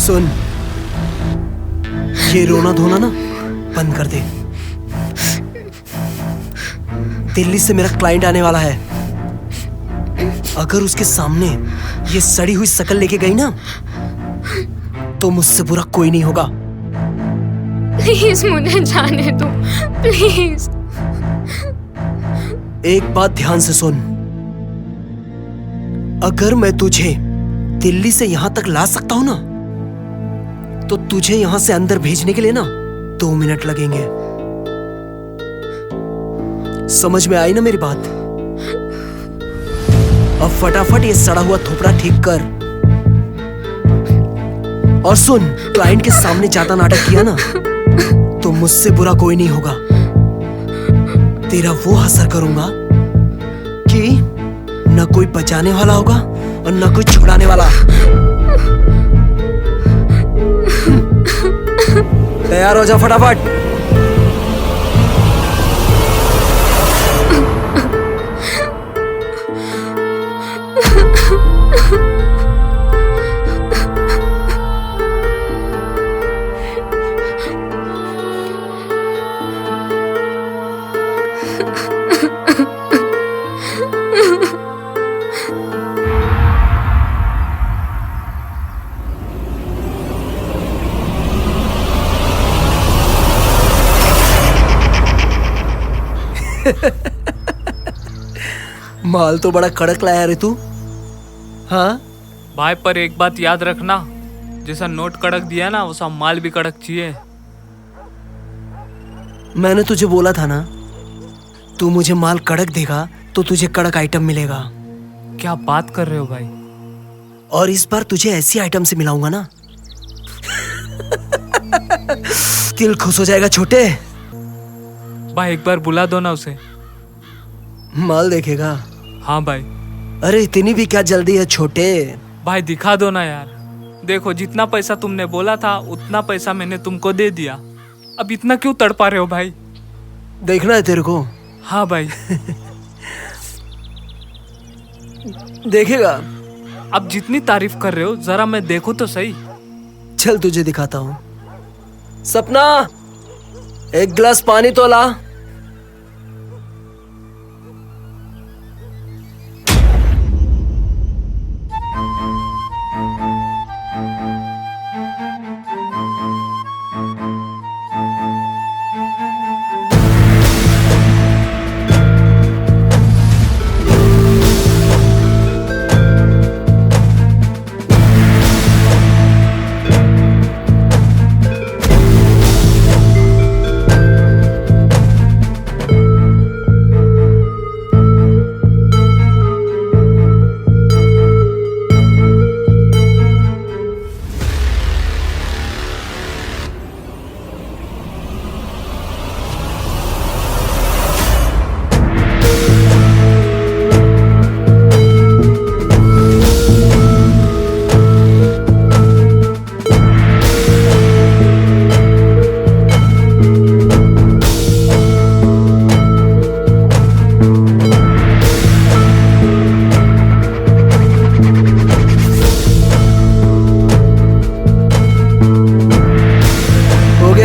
सुन, ये रोना धोना ना बंद कर दे। दिल्ली से मेरा क्लाइंट आने वाला है। अगर उसके सामने ये सड़ी हुई शक्ल लेके गई ना तो मुझसे बुरा कोई नहीं होगा। प्लीज मुझे जाने दो, प्लीज। एक बात ध्यान से सुन, अगर मैं तुझे दिल्ली से यहां तक ला सकता हूं ना तो तुझे यहां से अंदर भेजने के लिए ना 2 मिनट लगेंगे। समझ में आई ना मेरी बात? अब फटाफट ये सड़ा हुआ थोपड़ा ठीक कर। और सुन, क्लाइंट के सामने ज्यादा नाटक किया ना तो मुझसे बुरा कोई नहीं होगा। तेरा वो असर करूंगा कि न कोई बचाने वाला होगा और न कोई छुड़ाने वाला। तैयार हो जा फटाफट। माल तो बड़ा कड़क लाया रे तू। हाँ भाई, पर एक बात याद रखना, जैसा नोट कड़क दिया ना वैसा माल भी कड़क चाहिए। मैंने तुझे बोला था ना, तू मुझे माल कड़क देगा तो तुझे कड़क आइटम मिलेगा। क्या बात कर रहे हो भाई? और इस बार तुझे ऐसी आइटम से मिलाऊंगा ना दिल खुश हो जाएगा छोटे। भाई एक बार बुला दो ना उसे। माल देखेगा? हाँ भाई। अरे इतनी भी क्या जल्दी है छोटे? भाई दिखा दो ना यार। देखो, जितना पैसा तुमने बोला था उतना पैसा मैंने तुमको दे दिया। अब इतना क्यों तड़पा रहे हो भाई? देखना है तेरे को? हाँ भाई। देखेगा? अब जितनी तारीफ कर रहे हो जरा मैं देखूं तो सही। चल तुझे दिखाता हूँ। सपना, एक गिलास पानी तो ला।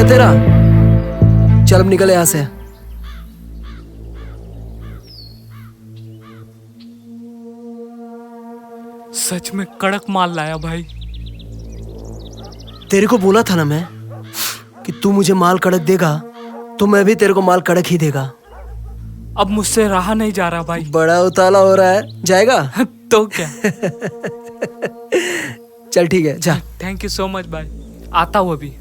तेरा चल, अब निकल यहां से। सच में कड़क माल लाया भाई। तेरे को बोला था ना मैं कि तू मुझे माल कड़क देगा तो मैं भी तेरे को माल कड़क ही देगा। अब मुझसे रहा नहीं जा रहा भाई। बड़ा उताला हो रहा है, जाएगा? तो क्या। चल ठीक है, जा। थैंक यू सो मच भाई, आता हूँ अभी।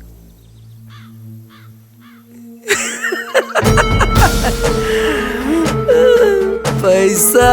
पैसा।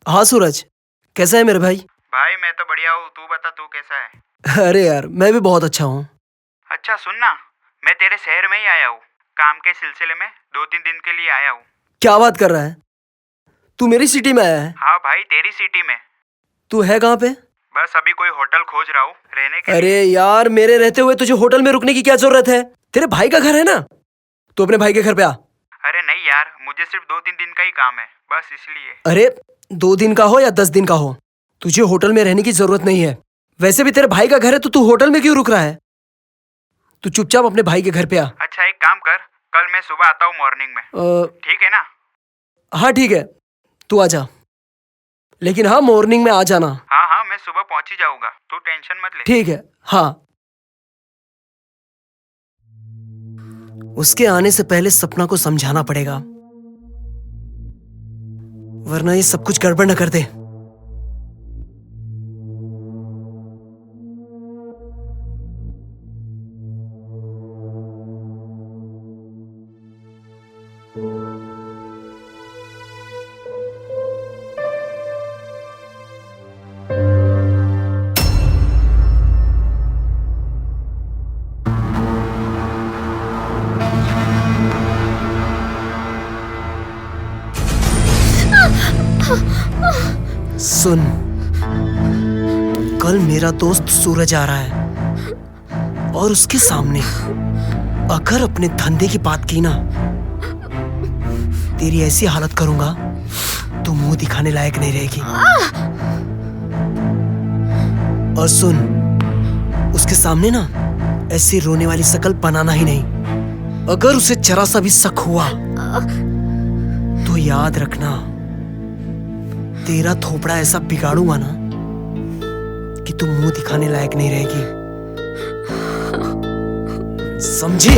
हाँ सूरज, कैसा है मेरे भाई? भाई मैं तो बढ़िया हूँ। तू बता, तू कैसा है? अरे यार, मैं भी बहुत अच्छा हूँ। अच्छा सुन ना, मैं तेरे शहर में ही आया हूँ। काम के सिलसिले में 2-3 दिन के लिए आया हूँ। क्या बात कर रहा है? तू मेरी सिटी में आया है? हाँ भाई, तेरी सिटी में। तू है कहाँ पे? बस अभी कोई होटल खोज रहा हूँ रहने के लिए। अरे यार, मेरे रहते हुए तुझे होटल में रुकने की क्या जरूरत है? तेरे भाई का घर है ना, तू अपने भाई के घर पे आ। अरे नहीं यार, मुझे सिर्फ 2-3 दिन का ही काम है, बस इसलिए। अरे 2 दिन का हो या 10 दिन का हो, तुझे होटल में रहने की जरूरत नहीं है। वैसे भी तेरे भाई का घर है तो तू होटल में क्यों रुक रहा है? तू चुपचाप अपने भाई के घर पे आ। अच्छा एक काम कर, कल मैं सुबह आता हूँ मॉर्निंग में, ठीक है ना? हाँ ठीक है, तू आ जा, लेकिन हाँ मॉर्निंग में आ जाना। हाँ हाँ, मैं सुबह पहुँच ही जाऊंगा, तू टेंशन मत ले। ठीक है, हाँ। उसके आने से पहले सपना को समझाना पड़ेगा, वरना ये सब कुछ गड़बड़ न कर दे। सुन, कल मेरा दोस्त सूरज आ रहा है और उसके सामने अगर अपने धंधे की बात की ना, तेरी ऐसी हालत करूंगा तो मुंह दिखाने लायक नहीं रहेगी। और सुन, उसके सामने ना ऐसी रोने वाली शक्ल बनाना ही नहीं। अगर उसे जरा सा भी शक हुआ तो याद रखना, तेरा थोपड़ा ऐसा बिगाड़ूंगा ना कि तू मुंह दिखाने लायक नहीं रहेगी, समझी?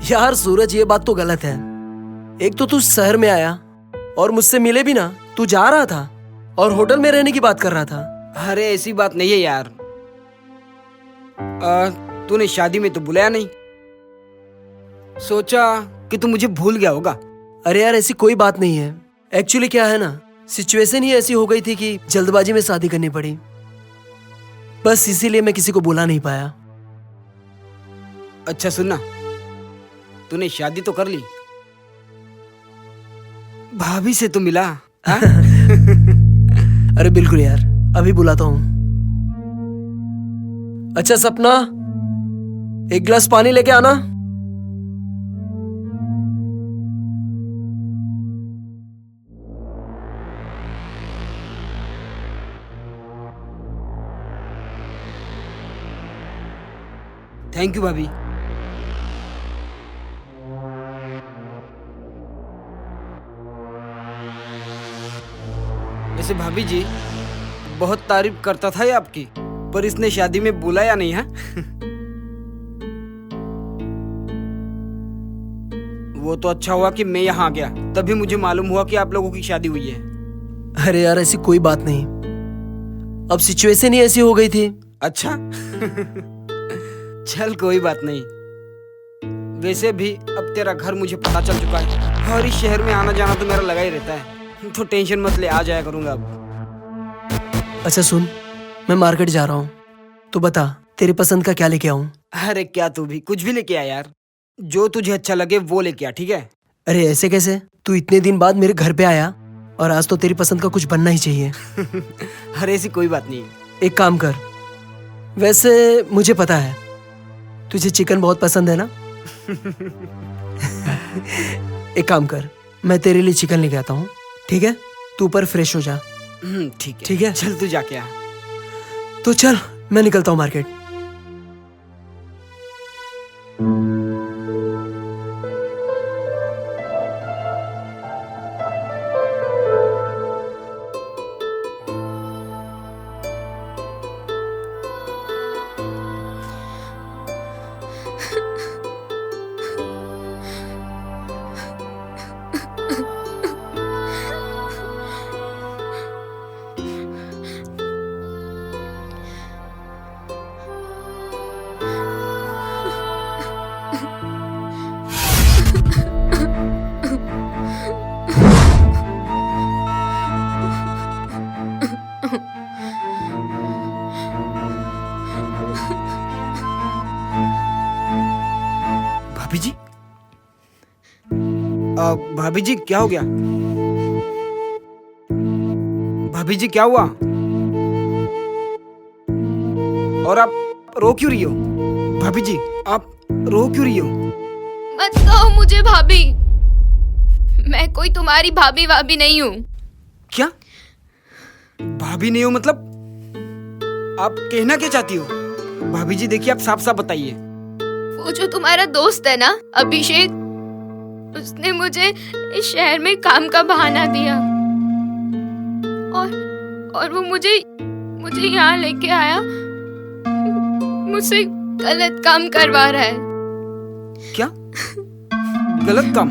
यार सूरज, ये बात तो गलत है। एक तो तू शहर में आया और मुझसे मिले भी ना, तू जा रहा था और होटल में रहने की बात कर रहा था। अरे ऐसी बात नहीं है यार। तूने शादी में तो बुलाया नहीं, सोचा कि तू मुझे भूल गया होगा। अरे यार, ऐसी कोई बात नहीं है। एक्चुअली क्या है ना, सिचुएशन ही ऐसी हो गई थी कि जल्दबाजी में शादी करनी पड़ी, बस इसीलिए मैं किसी को बुला नहीं पाया। अच्छा सुनना, तूने शादी तो कर ली, भाभी से तो मिला? अरे बिल्कुल यार, अभी बुलाता हूँ। अच्छा सपना, एक गिलास पानी लेके आना। थैंक यू भाभी। वैसे भाभी जी, बहुत तारीफ करता था ये आपकी, पर इसने शादी में बुलाया नहीं है। वो तो अच्छा हुआ कि मैं यहाँ आ गया, तभी मुझे मालूम हुआ कि आप लोगों की शादी हुई है। अरे यार, ऐसी कोई बात नहीं, अब सिचुएशन ही ऐसी हो गई थी। अच्छा। चल कोई बात नहीं। वैसे भी अब तेरा घर मुझे पता चल चुका है और इस शहर में आना जाना तो मेरा लगा ही रहता है, तो टेंशन मत ले, आ जाया करूंगा अब। अच्छा सुन, मैं मार्केट जा रहा हूँ, तो बता तेरी पसंद का क्या लेके आऊं? अरे क्या तू भी कुछ भी लेके आ यार, जो तुझे अच्छा लगे वो लेके आ, ठीक है? अरे ऐसे कैसे? तू इतने दिन बाद मेरे घर पे आया और आज तो तेरी पसंद का कुछ बनना ही चाहिए। अरे ऐसी कोई बात नहीं है। एक काम कर, वैसे मुझे पता है तुझे चिकन बहुत पसंद है ना। एक काम कर, मैं तेरे लिए चिकन लेके आता हूँ, ठीक है? तू ऊपर फ्रेश हो जा। ठीक है, ठीक है? चल तू जाके आ। तो चल, मैं निकलता हूँ मार्केट। भाभी जी क्या हो गया? भाभी जी क्या हुआ? और आप रो क्यों रही हो? भाभी जी आप रो क्यों रही हो? मत कहो मुझे भाभी। मैं कोई तुम्हारी भाभी वाभी नहीं हूँ। क्या भाभी नहीं हो मतलब? आप कहना क्या चाहती हो? भाभी जी देखिए, आप साफ साफ बताइए। वो जो तुम्हारा दोस्त है ना अभिषेक, उसने मुझे इस शहर में काम का बहाना दिया और वो मुझे यहाँ लेके आया, मुझसे गलत काम करवा रहा है। क्या गलत काम?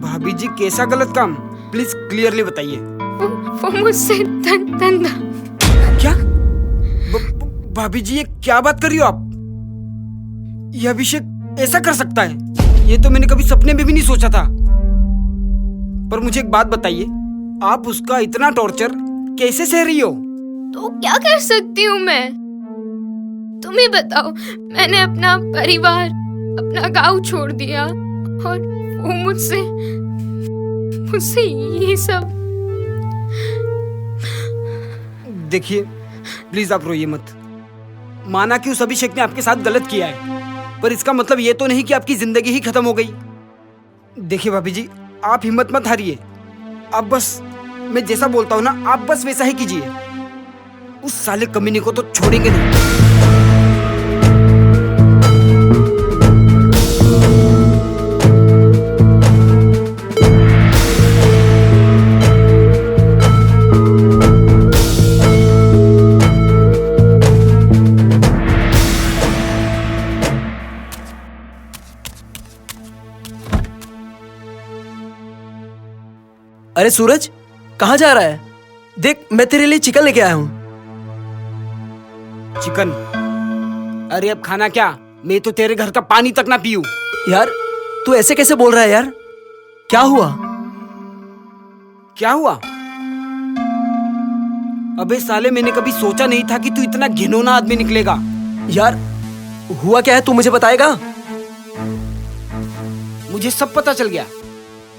भाभी जी कैसा गलत काम? प्लीज क्लियरली बताइए। वो मुझसे धंधा। क्या भाभी जी ये क्या बात कर रही हो आप? ये अभिषेक ऐसा कर सकता है? ये तो मैंने कभी सपने में भी नहीं सोचा था। पर मुझे एक बात बताइए, आप उसका इतना टॉर्चर कैसे सह रही हो? तो क्या कर सकती हूँ मैं? तुम ही बताओ। मैंने अपना परिवार, अपना गांव छोड़ दिया और वो मुझसे ये सब। देखिए प्लीज आप रोइए मत। माना कि उस अभिषेक ने आपके साथ गलत किया है, पर इसका मतलब ये तो नहीं कि आपकी जिंदगी ही खत्म हो गई। देखिए भाभी जी, आप हिम्मत मत हारिए। आप बस मैं जैसा बोलता हूँ ना, आप बस वैसा ही कीजिए। उस साले कमीने को तो छोड़ेंगे नहीं। अरे सूरज, कहाँ जा रहा है? देख, मैं तेरे लिए चिकन लेके आया हूँ। चिकन? अरे अब खाना क्या? मैं तो तेरे घर का पानी तक ना पीऊं। यार तू ऐसे कैसे बोल रहा है यार? क्या हुआ? क्या हुआ? अबे साले, मैंने कभी सोचा नहीं था कि तू इतना घिनौना आदमी निकलेगा। यार हुआ क्या है, तू मुझे बताएगा? मुझे सब पता चल गया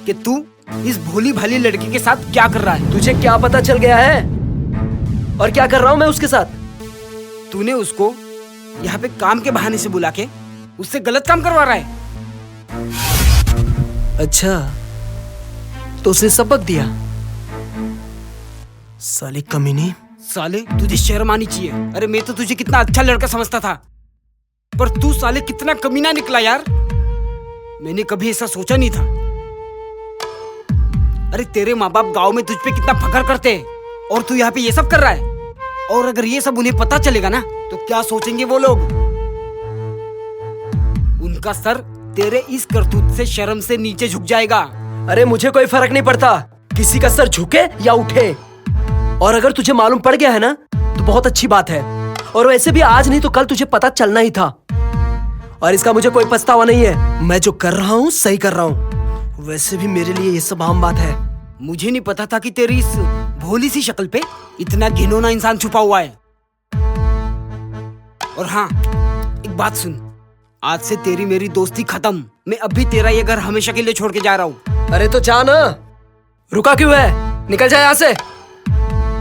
कि तू इस भोली भाली लड़की के साथ क्या कर रहा है। तुझे क्या पता चल गया है? और क्या कर रहा हूँ मैं उसके साथ? तूने उसको यहाँ पे काम के बहाने से बुला के उससे गलत काम करवा रहा है। अच्छा, तो उसने सबक दिया? साले कमीने। साले तुझे शर्म आनी चाहिए। अरे मैं तो तुझे कितना अच्छा लड़का समझता था, पर तू साले कितना कमीना निकला यार। मैंने कभी ऐसा सोचा नहीं था। अरे तेरे माँ बाप गांव में तुझ पे कितना फख्र करते हैं, और तू यहाँ पे ये सब कर रहा है। और अगर ये सब उन्हें पता चलेगा ना, तो क्या सोचेंगे वो लोग? उनका सर तेरे इस करतूत से शर्म से नीचे झुक जाएगा। अरे मुझे कोई फर्क नहीं पड़ता किसी का सर झुके या उठे। और अगर तुझे मालूम पड़ गया है ना, तो बहुत अच्छी बात है। और वैसे भी आज नहीं तो कल तुझे पता चलना ही था, और इसका मुझे कोई पछतावा नहीं है। मैं जो कर रहा हूँ सही कर रहा हूँ। वैसे भी मेरे लिए ये सब आम बात है। मुझे नहीं पता था कि तेरी इस भोली सी शक्ल पे इतना घिनौना इंसान छुपा हुआ है। और हाँ, एक बात सुन, आज से तेरी मेरी दोस्ती खत्म। मैं अभी तेरा ये घर हमेशा के लिए छोड़ के जा रहा हूँ। अरे तो जा ना, रुका क्यों है? निकल जा यहाँ से।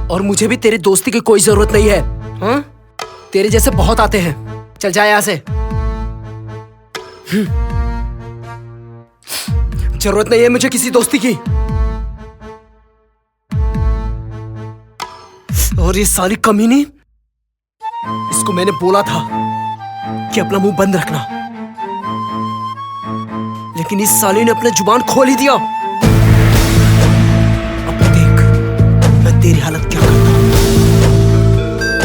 और मुझे भी तेरी दोस्ती की कोई जरूरत नहीं है। हाँ? तेरे जैसे बहुत आते हैं। चल जा यहाँ से। जरूरत नहीं है मुझे किसी दोस्ती की। और ये साली कमीनी, इसको मैंने बोला था कि अपना मुंह बंद रखना, लेकिन इस साली ने अपने जुबान खोल ही दिया। अब देख मैं तेरी हालत क्या करता हूं।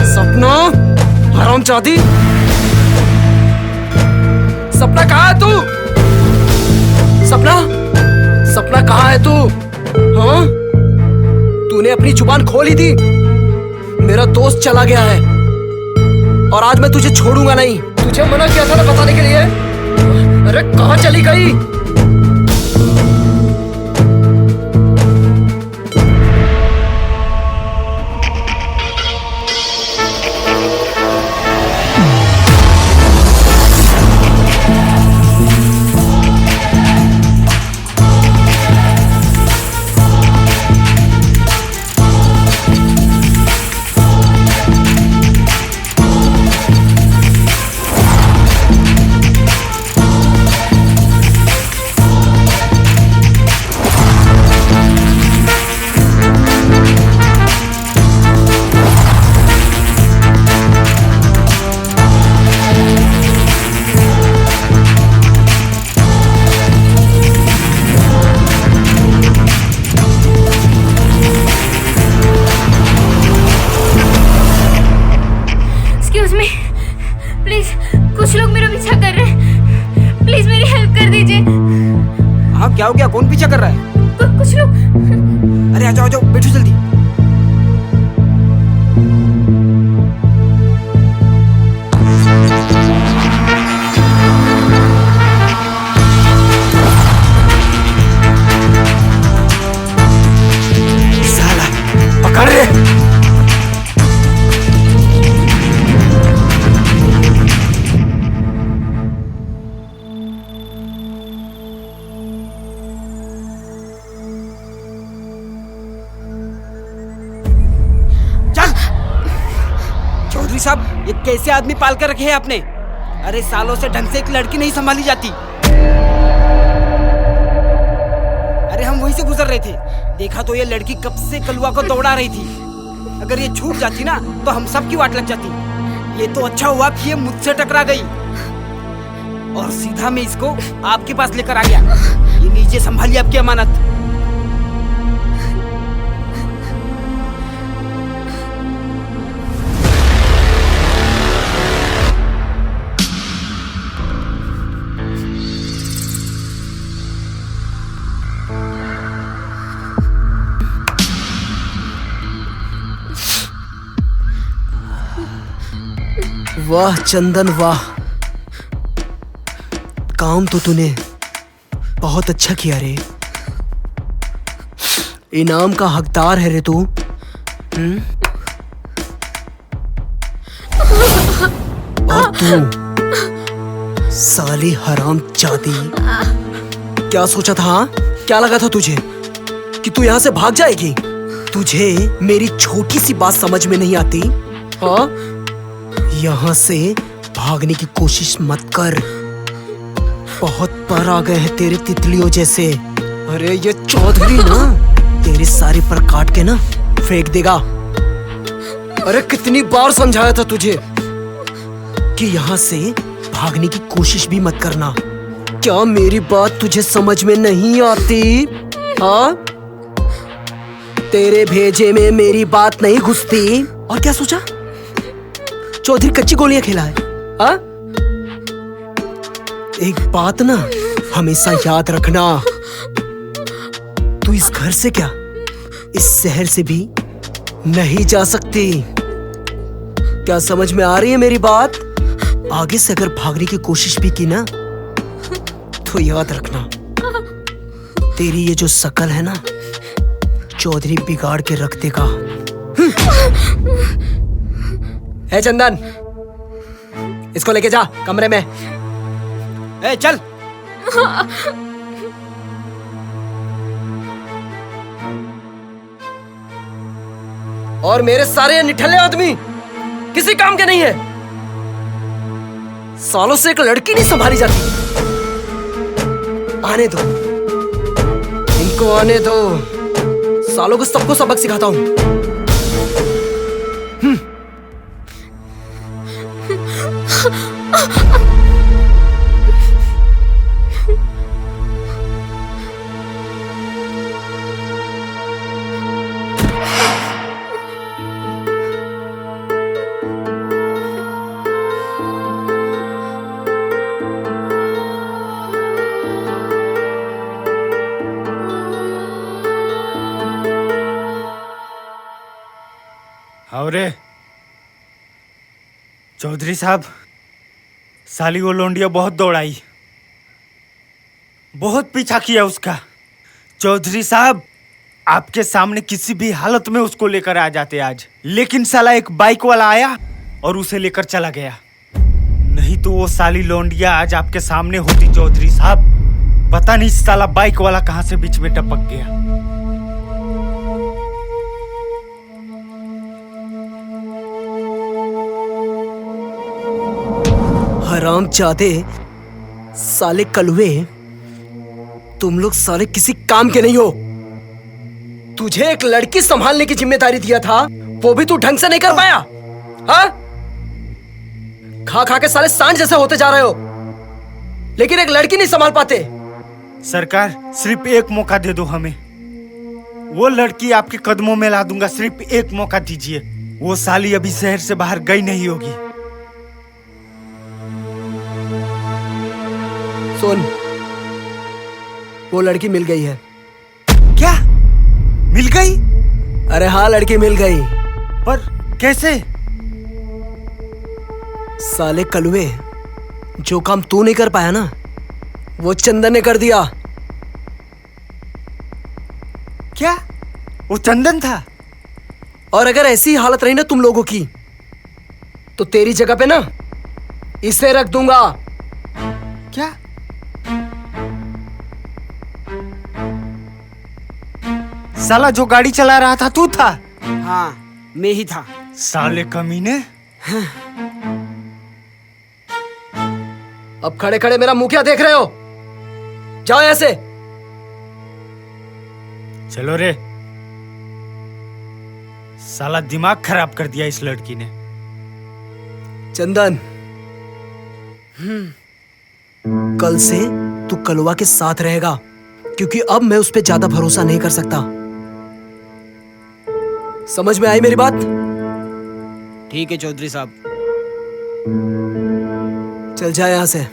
सपना, हरामजादी। सपना कहाँ है तू? सपना, सपना कहाँ है तू? हाँ? तूने अपनी जुबान खोल ही दी। मेरा दोस्त चला गया है और आज मैं तुझे छोड़ूंगा नहीं। तुझे मना किया था ना बताने के लिए। अरे कहाँ चली गई? क्या हो गया? कौन पीछा कर रहा है? कुछ लोग। अरे आ जाओ आ जाओ, बैठो जल्दी। साला पकड़ रे। चल। चौधरी साहब, ये कैसे आदमी पाल कर रखे हैं आपने? अरे सालों से ढंग से एक लड़की नहीं संभाली जाती। अरे हम वहीं से गुजर रहे थे, देखा तो ये लड़की कब से कलुआ को दौड़ा रही थी। अगर ये छूट जाती ना तो हम सब की वाट लग जाती। ये तो अच्छा हुआ कि ये मुझसे टकरा गई और सीधा मैं इसको आपके पास लेकर आ गया। ये लीजिए, संभालिए आपकी अमानत। वाह चंदन वाह, काम तो तूने बहुत अच्छा किया रे। इनाम का हकदार है रे तू। और तू साली हराम जाती, क्या सोचा था? हाँ? क्या लगा था तुझे कि तू यहाँ से भाग जाएगी? तुझे मेरी छोटी सी बात समझ में नहीं आती? हाँ, यहाँ से भागने की कोशिश मत कर, बहुत पर आ गए हैं तेरे तितलियों जैसे। अरे ये चौधरी ना तेरे सारे पर काट के ना फेंक देगा। अरे कितनी बार समझाया था तुझे कि यहाँ से भागने की कोशिश भी मत करना। क्या मेरी बात तुझे समझ में नहीं आती? हाँ, तेरे भेजे में मेरी बात नहीं घुसती। और क्या सोचा? चौधरी कच्ची गोलियां खेला है? हाँ? एक बात ना हमेशा याद रखना, तू इस घर से क्या इस शहर से भी नहीं जा सकती। क्या समझ में आ रही है मेरी बात? आगे से अगर भागने की कोशिश भी की ना तो याद रखना, तेरी ये जो शकल है ना चौधरी बिगाड़ के रख देगा। है चंदन, इसको लेके जा कमरे में। ए चल। और मेरे सारे निठल्ले आदमी किसी काम के नहीं है। सालों से एक लड़की नहीं संभाली जाती। आने दो इनको, आने दो। सालों को सबको सबक सिखाता हूं। अरे चौधरी साहब, साली वो लोंडिया बहुत दौड़ाई, बहुत पीछा किया उसका। चौधरी साहब, आपके सामने किसी भी हालत में उसको लेकर आ जाते आज, लेकिन साला एक बाइक वाला आया और उसे लेकर चला गया। नहीं तो वो साली लोंडिया आज आपके सामने होती। चौधरी साहब, पता नहीं साला बाइक वाला कहां से बीच में टपक गया। हरामजादे, साले कलुए, तुम लोग साले किसी काम के नहीं हो। तुझे एक लड़की संभालने की जिम्मेदारी दिया था, वो भी तू ढंग से नहीं कर पाया। हाँ? खा खा के साले सांड जैसे होते जा रहे हो, लेकिन एक लड़की नहीं संभाल पाते। सरकार, सिर्फ एक मौका दे दो हमें, वो लड़की आपके कदमों में ला दूंगा। सिर्फ एक मौका दीजिए। वो साली अभी शहर से बाहर गई नहीं होगी। सुन, वो लड़की मिल गई है। क्या मिल गई? अरे हाँ, लड़की मिल गई। पर कैसे? साले कलुए, जो काम तू नहीं कर पाया ना, वो चंदन ने कर दिया। क्या वो चंदन था? और अगर ऐसी हालत रही ना तुम लोगों की, तो तेरी जगह पे ना इसे रख दूंगा। क्या? साला जो गाड़ी चला रहा था तू था? हाँ, मैं ही था। साले कमीने। अब खड़े खड़े मेरा मुंह क्या देख रहे हो? जाओ यहाँ से। चलो रे। साला दिमाग खराब कर दिया इस लड़की ने। चंदन, कल से तू कलवा के साथ रहेगा, क्योंकि अब मैं उस पर ज्यादा भरोसा नहीं कर सकता। समझ में आई मेरी बात? ठीक है चौधरी साहब। चल जा यहां से।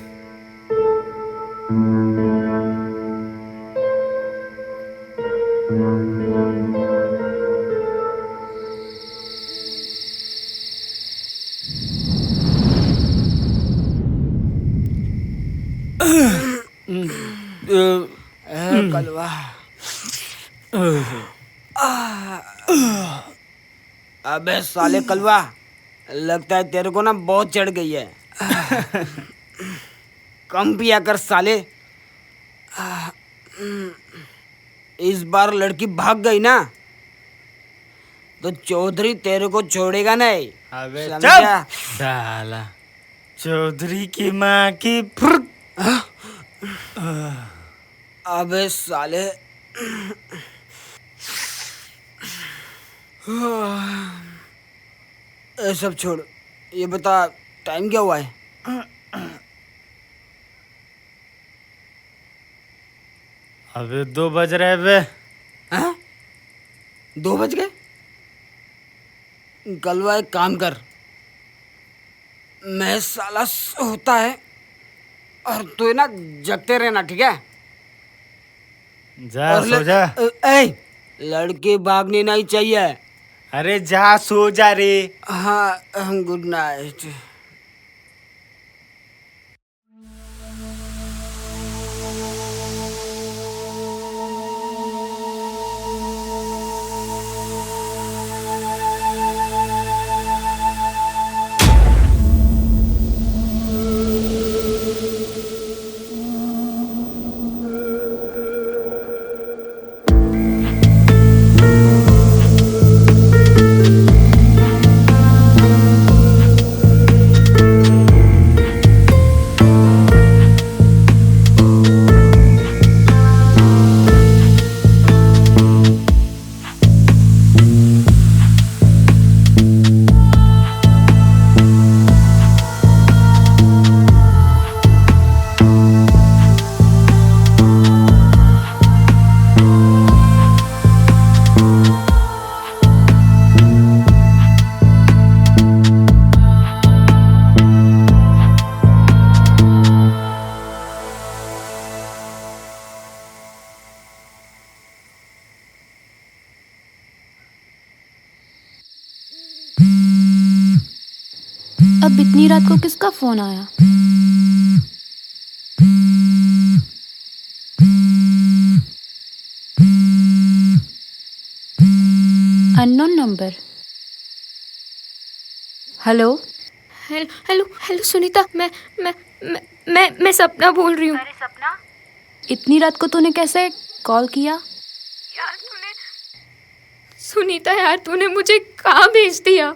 कलवा। अबे साले कलवा, लगता है तेरे को ना बहुत चढ़ गई है। कम पिया कर साले। इस बार लड़की भाग गई ना, तो चौधरी तेरे को छोड़ेगा नहीं। अबे समझा? साला चौधरी की माँ की फुर्र। अबे साले। ये सब छोड़, ये बता टाइम क्या हुआ है? अबे 2 बज रहे बे। हाँ? 2 बज गए? कलवा एक काम कर, मैं साला सोता है और तू ना जगते रहना, ठीक है? जा सो जा। लड़की भागनी नहीं चाहिए। अरे जा सो जा रे। हाँ, गुड नाइट। अब इतनी रात को किसका फोन आया? Unknown number. Hello hello hello hello Sunita, मैं सपना बोल रही हूँ। अरे सपना, इतनी रात को तूने कैसे कॉल किया? यार सुनीता यार, तूने मुझे कहाँ भेज दिया?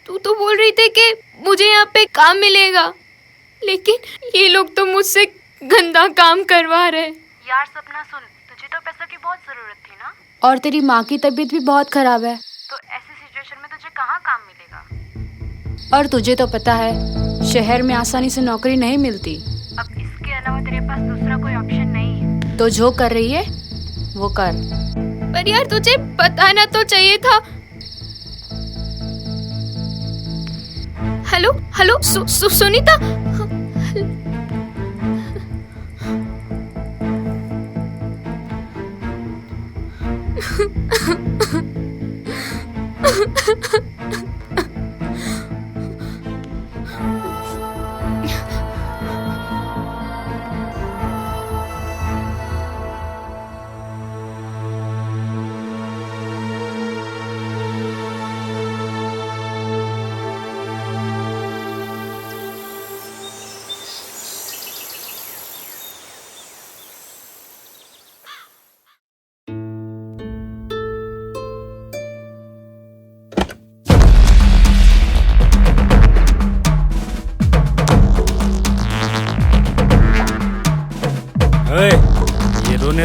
तू तो बोल रही थी कि मुझे यहाँ पे काम मिलेगा, लेकिन ये लोग तो मुझसे गंदा काम करवा रहे। यार सपना सुन, तुझे तो पैसों की बहुत जरूरत थी ना, और तेरी माँ की तबीयत भी बहुत खराब है, तो ऐसी सिचुएशन में तुझे कहाँ काम मिलेगा? और तुझे तो पता है शहर में आसानी से नौकरी नहीं मिलती। अब इसके अलावा तेरे पास दूसरा कोई ऑप्शन नहीं है, तो जो कर रही है वो कर। पर यार तुझे बताना तो चाहिए था। Hello hello Sunita.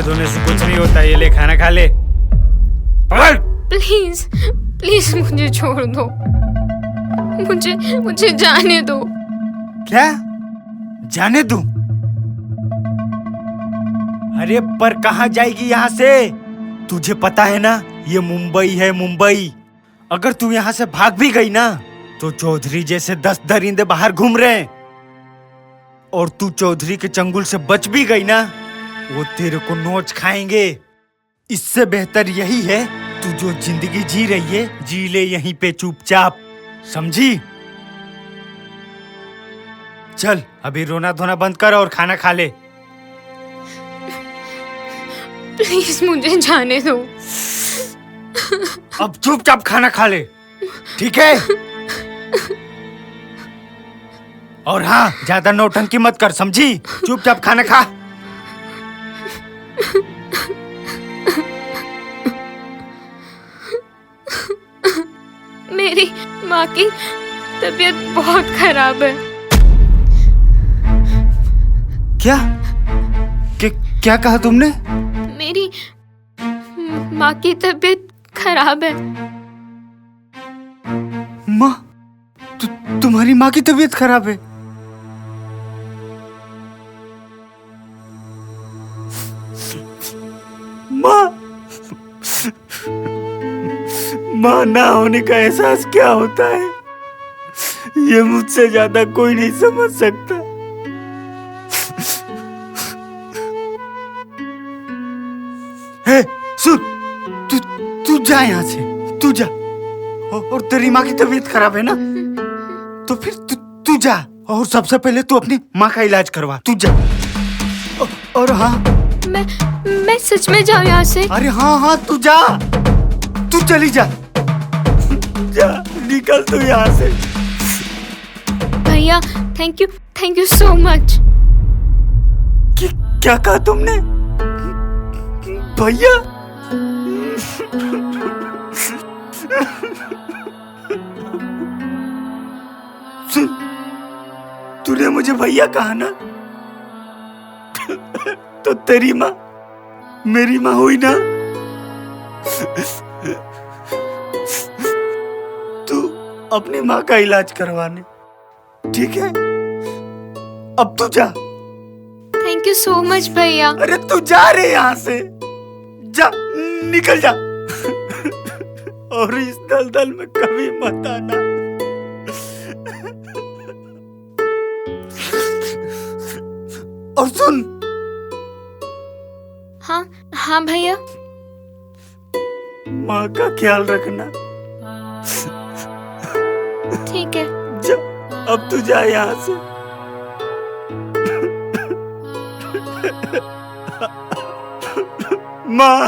हाथने धोने से कुछ नहीं होता। ये ले खाना खा ले। पकड़। प्लीज प्लीज मुझे छोड़ दो, मुझे जाने दो। क्या जाने दूं? अरे पर कहाँ जाएगी यहाँ से? तुझे पता है ना ये मुंबई है, मुंबई। अगर तू यहाँ से भाग भी गई ना तो चौधरी जैसे 10 दरिंदे बाहर घूम रहे हैं, और तू चौधरी के चंगुल से बच भी गई ना वो तेरे को नोच खाएंगे। इससे बेहतर यही है तू जो जिंदगी जी रही है जी ले यहीं पे चुपचाप, समझी? चल अभी रोना धोना बंद कर और खाना खा ले। प्लीज मुझे जाने दो। अब चुपचाप खाना खा ले, ठीक है? और हाँ, ज्यादा नौटंकी मत कर, समझी? चुपचाप खाना खा। मेरी माँ की तबीयत बहुत खराब है। क्या? क्या कहा तुमने? मेरी माँ की तबीयत खराब है। माँ? तुम्हारी माँ की तबीयत खराब है? माँ? माँ ना होने का एहसास क्या होता है ये मुझसे ज्यादा कोई नहीं समझ सकता। हे सुन, तू जा यहाँ से, तू जा। और तेरी माँ की तबीयत खराब है ना, तो फिर तू जा और सबसे पहले तू अपनी माँ का इलाज करवा। तू जा। और हाँ, मैं सच में जाऊँ यहाँ से? अरे हाँ तू जा, तू चली जा, जा निकल तू यहाँ से। भैया थैंक यू सो मच। क्या कहा तुमने? भैया? सुन, तूने मुझे भैया कहा ना, तो तेरी माँ मेरी माँ हुई ना। तू अपनी माँ का इलाज करवाने, ठीक है? अब तू जा। थैंक यू सो मच भैया। अरे तू जा रे यहाँ से, जा, निकल जा। और इस दलदल में कभी मत आना। और सुन। हाँ भैया। माँ का ख्याल रखना, ठीक है। जा, अब तू जा यहाँ से। माँ।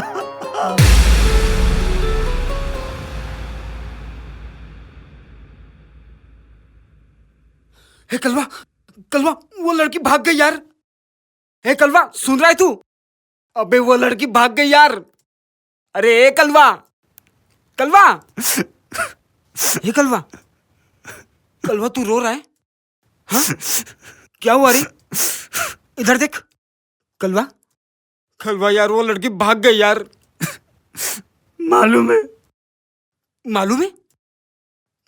हे कलवा, वो लड़की भाग गई यार। हे कलवा, सुन रहा है तू? अबे वो लड़की भाग गई यार। अरे ए कलवा, हे कलवा तू रो रहा है? हाँ? क्या हुआ रे? इधर देख। कलवा यार, वो लड़की भाग गई यार। मालूम है?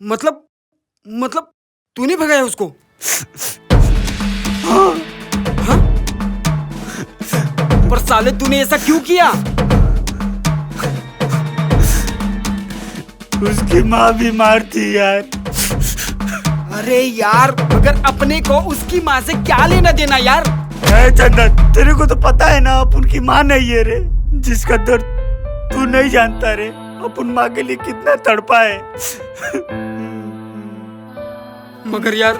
मतलब तूने भगाया उसको? हाँ। पर साले तूने ऐसा क्यों किया? उसकी माँ बीमार थी यार। अरे यार, मगर अपने को उसकी माँ से क्या लेना देना यार? चंदन, तेरे को तो पता है ना अपन की माँ नहीं है रे, जिसका दर्द तू नहीं जानता रे। अपन माँ के लिए कितना तड़पा है। मगर यार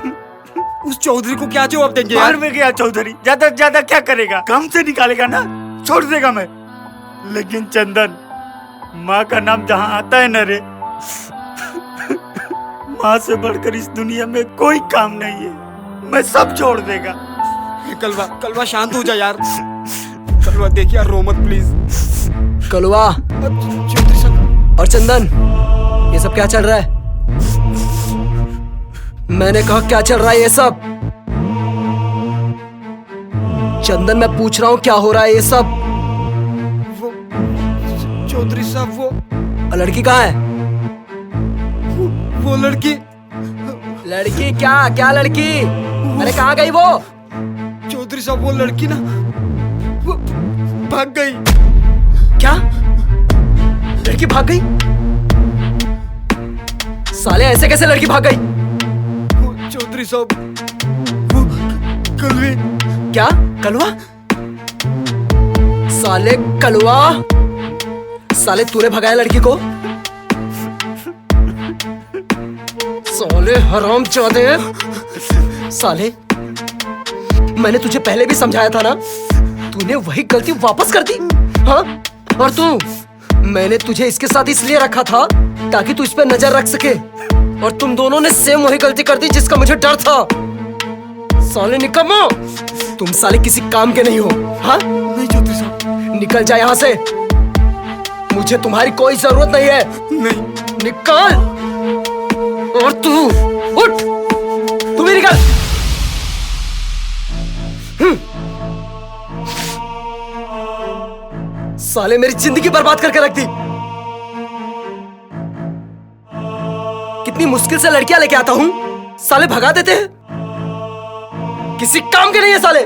उस चौधरी को क्या जवाब देंगे यार? मार में गया चौधरी, ज्यादा ज्यादा क्या करेगा? काम से निकालेगा ना, छोड़ देगा मैं। लेकिन चंदन, माँ का नाम जहाँ आता है ना रे, माँ से बढ़कर इस दुनिया में कोई काम नहीं है। मैं सब छोड़ देगा। कलवा शांत हो जा यार। कलवा देख यार, रो मत प्लीज। कलवा चौधरी साहब और चंदन, ये सब क्या चल रहा है? मैंने कहा क्या चल रहा है ये सब? चंदन, मैं पूछ रहा हूँ क्या हो रहा है ये सब? चौधरी साहब लड़की कहाँ है? वो लड़की लड़की क्या लड़की? अरे कहाँ गई वो? चौधरी साहब वो लड़की ना वो भाग गई। क्या? लड़की भाग गई? साले ऐसे कैसे लड़की भाग गई? वो चौधरी साहब वो कलवे। क्या? कलवा? साले कलवा, साले तूने भगाया लड़की को? साले हरामजादे, साले मैंने तुझे पहले भी समझाया था ना, तूने वही गलती वापस कर दी। हाँ, और तू, मैंने तुझे इसके साथ इसलिए रखा था ताकि तू इस पर नजर रख सके, और तुम दोनों ने सेम वही गलती कर दी जिसका मुझे डर था। साले निकम्मो, तुम साले किसी काम के नहीं हो। हाँ? नहीं चौधरी साहब, निकल जा यहाँ से, मुझे तुम्हारी कोई जरूरत नहीं है। नहीं। निकल। और तू उठ, तू भी निकल। साले मेरी जिंदगी बर्बाद करके रख दी। कितनी मुश्किल से लड़कियां लेके आता हूं, साले भगा देते हैं। किसी काम के नहीं है साले।